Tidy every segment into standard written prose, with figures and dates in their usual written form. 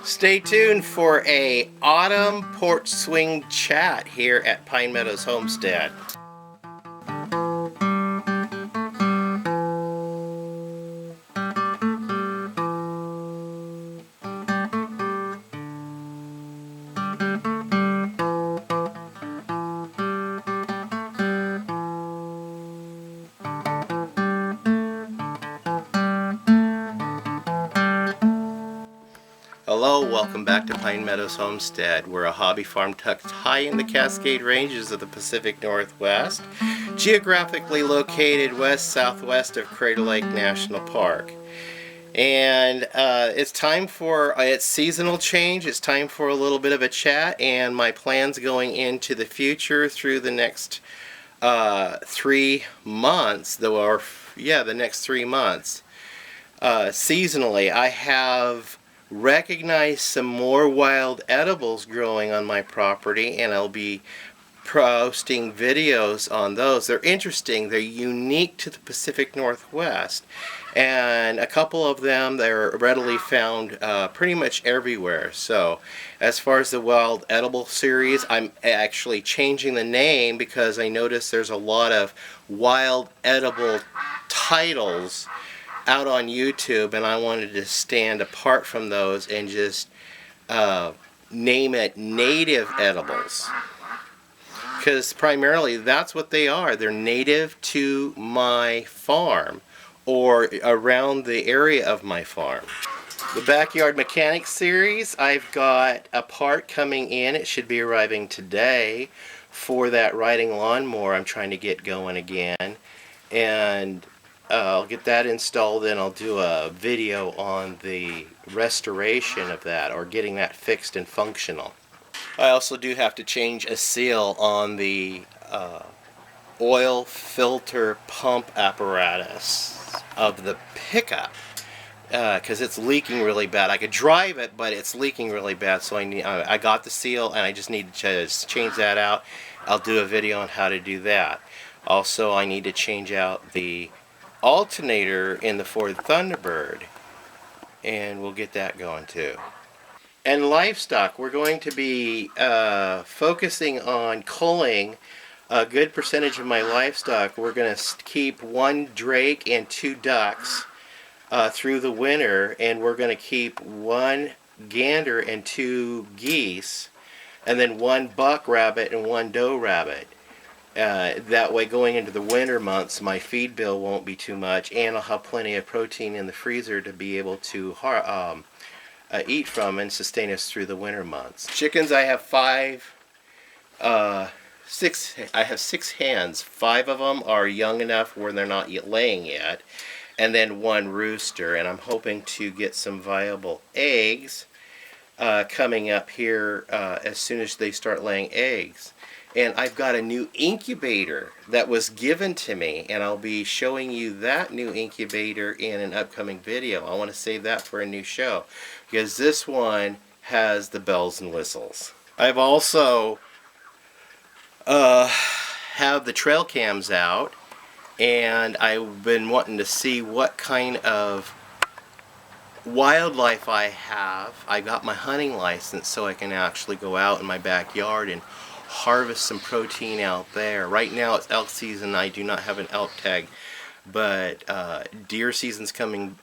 Stay tuned for a autumn porch swing chat here at Pine Meadows Homestead. Hello, welcome back to Pine Meadows Homestead. We're a hobby farm tucked high in the Cascade Ranges of the Pacific Northwest, geographically located west-southwest of Crater Lake National Park. And it's time for it's seasonal change. It's time for a little bit of a chat and my plans going into the future through the next 3 months. The next 3 months. Seasonally, I have recognized some more wild edibles growing on my property, and I'll be posting videos on those. They're interesting. They're unique to the Pacific Northwest, and a couple of them, they're readily found pretty much everywhere. So as far as the wild edible series, I'm actually changing the name because I noticed there's a lot of wild edible titles out on YouTube, and I wanted to stand apart from those and just name it native edibles, because primarily that's what they are. They're native to my farm or around the area of my farm. The Backyard Mechanics series, I've got a part coming in. It should be arriving today for that riding lawnmower I'm trying to get going again, and I'll get that installed, and I'll do a video on the restoration of that, or getting that fixed and functional. I also do have to change a seal on the oil filter pump apparatus of the pickup, because it's leaking really bad. I could drive it, but it's leaking really bad, so I got the seal, and I just need to change that out. I'll do a video on how to do that. Also, I need to change out the alternator in the Ford Thunderbird, and we'll get that going too. And livestock, we're going to be focusing on culling a good percentage of my livestock. We're going to keep 1 drake and 2 ducks through the winter, and we're going to keep 1 gander and 2 geese, and then 1 buck rabbit and 1 doe rabbit. That way, going into the winter months, my feed bill won't be too much, and I'll have plenty of protein in the freezer to be able to eat from and sustain us through the winter months. Chickens, I have 6 hens. 5 of them are young enough where they're not yet laying yet, and then 1 rooster, and I'm hoping to get some viable eggs coming up here as soon as they start laying eggs. And I've got a new incubator that was given to me, and I'll be showing you that new incubator in an upcoming video. I want to save that for a new show, because this one has the bells and whistles. I've also have the trail cams out, and I've been wanting to see what kind of wildlife I have. I got my hunting license so I can actually go out in my backyard and harvest some protein out there. Right now it's elk season. I do not have an elk tag, but deer season's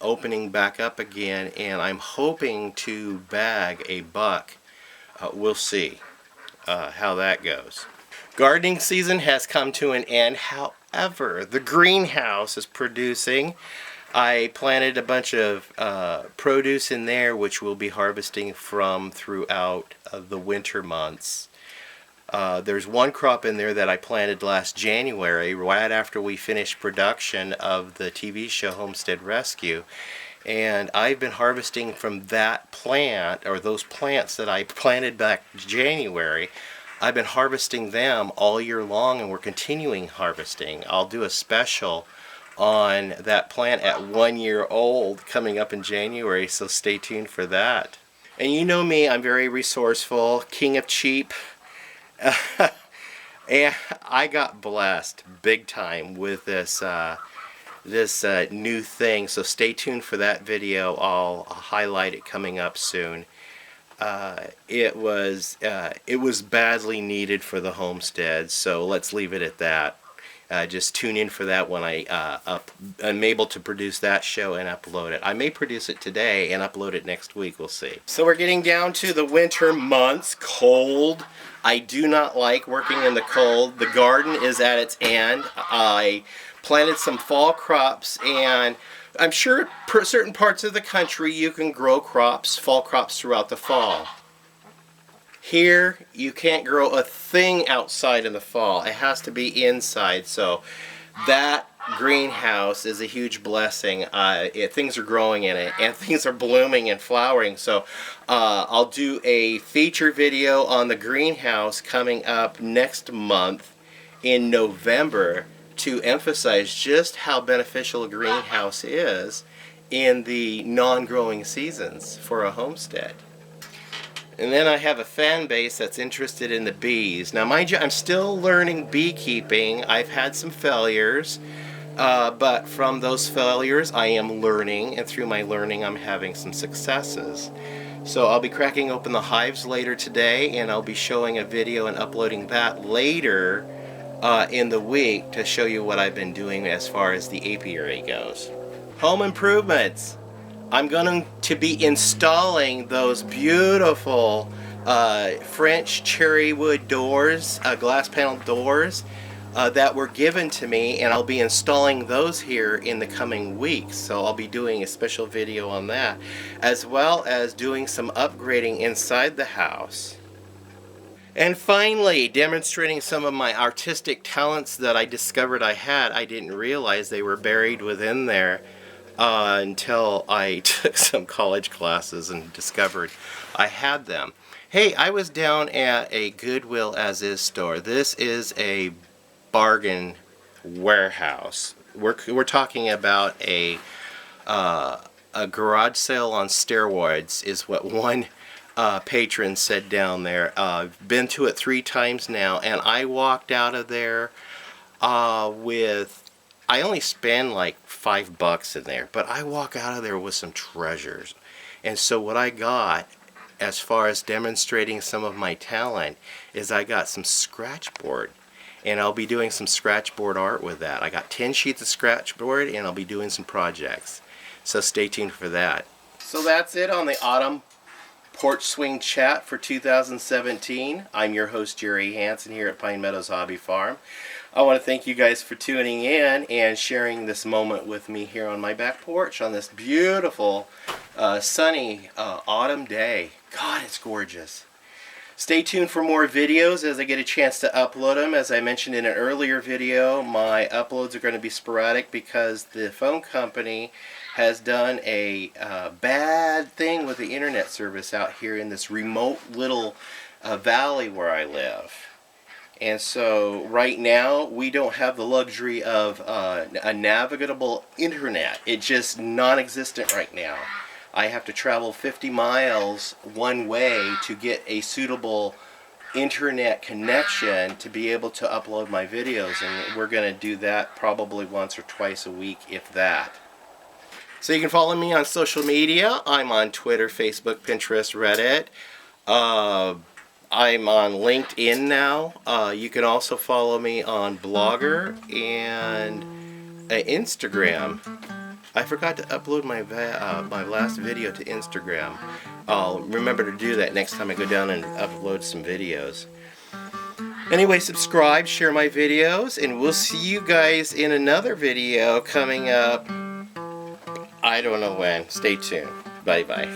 opening back up again, and I'm hoping to bag a buck. We'll see how that goes. Gardening season has come to an end. However, the greenhouse is producing. I planted a bunch of produce in there, which we'll be harvesting from throughout the winter months. There's 1 crop in there that I planted last January, right after we finished production of the TV show Homestead Rescue. And I've been harvesting from that plant, or those plants that I planted back January. I've been harvesting them all year long, and we're continuing harvesting. I'll do a special on that plant at 1 year old coming up in January, so stay tuned for that. And you know me, I'm very resourceful, king of cheap. And I got blessed big time with this this new thing. So stay tuned for that video. I'll highlight it coming up soon. It was badly needed for the homestead, so let's leave it at that. Just tune in for that when I'm able to produce that show and upload it. I may produce it today and upload it next week. We'll see. So we're getting down to the winter months. Cold. I do not like working in the cold. The garden is at its end. I planted some fall crops, and I'm sure certain parts of the country you can grow crops, fall crops throughout the fall. Here, you can't grow a thing outside in the fall. It has to be inside. So that greenhouse is a huge blessing. Things are growing in it, and things are blooming and flowering. So I'll do a feature video on the greenhouse coming up next month in November to emphasize just how beneficial a greenhouse is in the non-growing seasons for a homestead. And then I have a fan base that's interested in the bees. Now mind you, I'm still learning beekeeping. I've had some failures, but from those failures I am learning, and through my learning I'm having some successes. So I'll be cracking open the hives later today, and I'll be showing a video and uploading that later in the week to show you what I've been doing as far as the apiary goes. Home improvements. I'm going to be installing those beautiful French cherry wood doors, glass panel doors that were given to me, and I'll be installing those here in the coming weeks. So I'll be doing a special video on that, as well as doing some upgrading inside the house. And finally, demonstrating some of my artistic talents that I discovered I had. I didn't realize they were buried within there until I took some college classes and discovered I had them. Hey, I was down at a Goodwill As Is store. This is a bargain warehouse. We're talking about a garage sale on steroids, is what one patron said down there. I've been to it 3 times now, and I walked out of there I only spend like $5 in there, but I walk out of there with some treasures. And so what I got, as far as demonstrating some of my talent, is I got some scratch board, and I'll be doing some scratch board art with that. I got 10 sheets of scratch board, and I'll be doing some projects. So stay tuned for that. So that's it on the autumn porch swing chat for 2017. I'm your host, Jerry Hansen, here at Pine Meadows Hobby Farm. I want to thank you guys for tuning in and sharing this moment with me here on my back porch on this beautiful sunny autumn day. God, it's gorgeous. Stay tuned for more videos as I get a chance to upload them. As I mentioned in an earlier video, my uploads are going to be sporadic because the phone company has done a bad thing with the internet service out here in this remote little valley where I live. And so right now we don't have the luxury of a navigable internet. It's just non-existent right now. I have to travel 50 miles one way to get a suitable internet connection to be able to upload my videos, and we're going to do that probably once or twice a week, if that. So you can follow me on social media. I'm on Twitter, Facebook, Pinterest, Reddit. I'm on LinkedIn now. You can also follow me on Blogger and Instagram. I forgot to upload my last video to Instagram. I'll remember to do that next time I go down and upload some videos. Anyway, subscribe, share my videos, and we'll see you guys in another video coming up. I don't know when. Stay tuned. Bye-bye.